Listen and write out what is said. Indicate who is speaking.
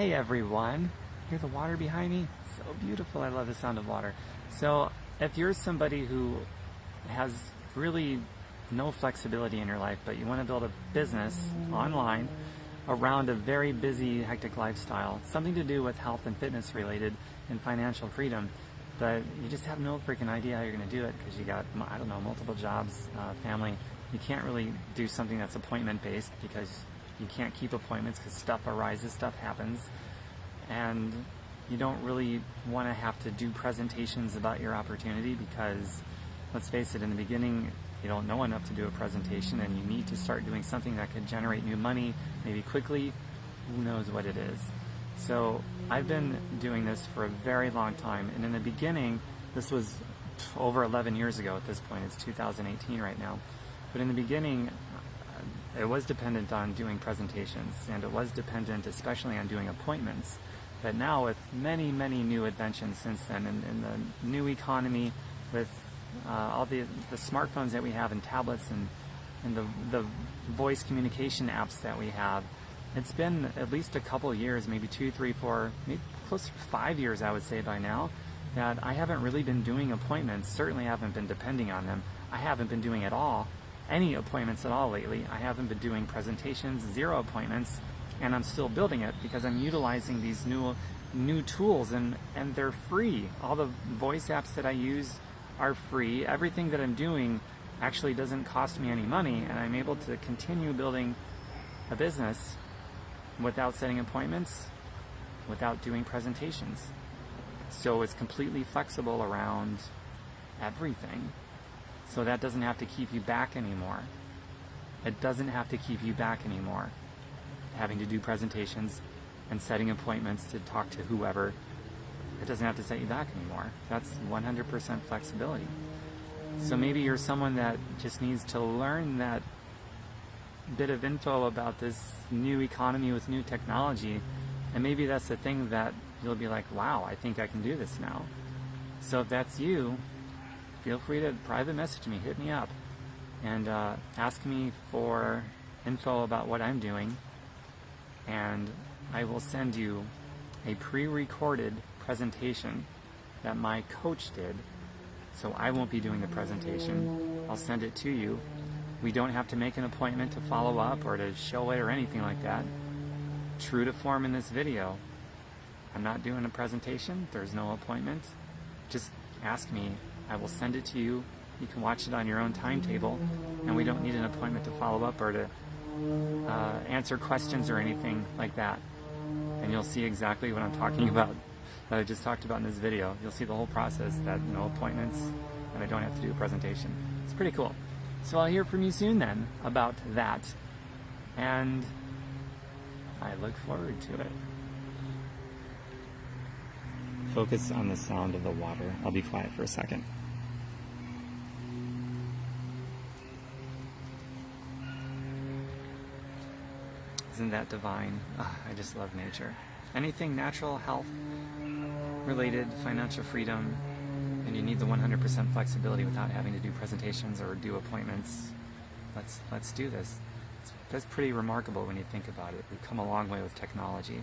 Speaker 1: Hey everyone, hear the water behind me? So beautiful, I love the sound of water. So if you're somebody who has really no flexibility in your life, but you want to build a business online around a very busy, hectic lifestyle, something to do with health and fitness related and financial freedom, but you just have no freaking idea how you're going to do it because you got, I don't know, multiple jobs, family, you can't really do something that's appointment based because you can't keep appointments because stuff arises, stuff happens, and you don't really want to have to do presentations about your opportunity because, let's face it, in the beginning you don't know enough to do a presentation and you need to start doing something that could generate new money, maybe quickly, who knows what it is. So I've been doing this for a very long time, and in the beginning, this was over 11 years ago at this point, it's 2018 right now, but in the beginning it was dependent on doing presentations, and it was dependent especially on doing appointments. But now with many, many new inventions since then, in the new economy, with all the smartphones that we have and tablets and the voice communication apps that we have, it's been at least a couple years, maybe 2, 3, 4, maybe close to 5 years I would say by now, that I haven't really been doing appointments, certainly haven't been depending on them. I haven't been doing any appointments at all lately. I haven't been doing presentations, 0 appointments, and I'm still building it because I'm utilizing these new tools, and they're free. All the voice apps that I use are free. Everything that I'm doing actually doesn't cost me any money, and I'm able to continue building a business without setting appointments, without doing presentations. So it's completely flexible around everything. So that doesn't have to keep you back anymore. It doesn't have to keep you back anymore, having to do presentations and setting appointments to talk to whoever. It doesn't have to set you back anymore. That's 100% flexibility. So maybe you're someone that just needs to learn that bit of info about this new economy with new technology, and maybe that's the thing that you'll be like, wow, I think I can do this now. So if that's you, feel free to private message me, hit me up, and ask me for info about what I'm doing, and I will send you a pre-recorded presentation that my coach did. So I won't be doing the presentation. I'll send it to you. We don't have to make an appointment to follow up or to show it or anything like that. True to form in this video, I'm not doing a presentation. There's no appointment. Just ask me. I will send it to you. You can watch it on your own timetable, and we don't need an appointment to follow up or to answer questions or anything like that. And you'll see exactly what I'm talking about, that I just talked about in this video. You'll see the whole process, that no appointments, and I don't have to do a presentation. It's pretty cool. So I'll hear from you soon then about that, and I look forward to it. Focus on the sound of the water. I'll be quiet for a second. Isn't that divine? I just love nature. Anything natural, health related, financial freedom, and you need the 100% flexibility without having to do presentations or do appointments. Let's do this. That's pretty remarkable when you think about it. We've come a long way with technology.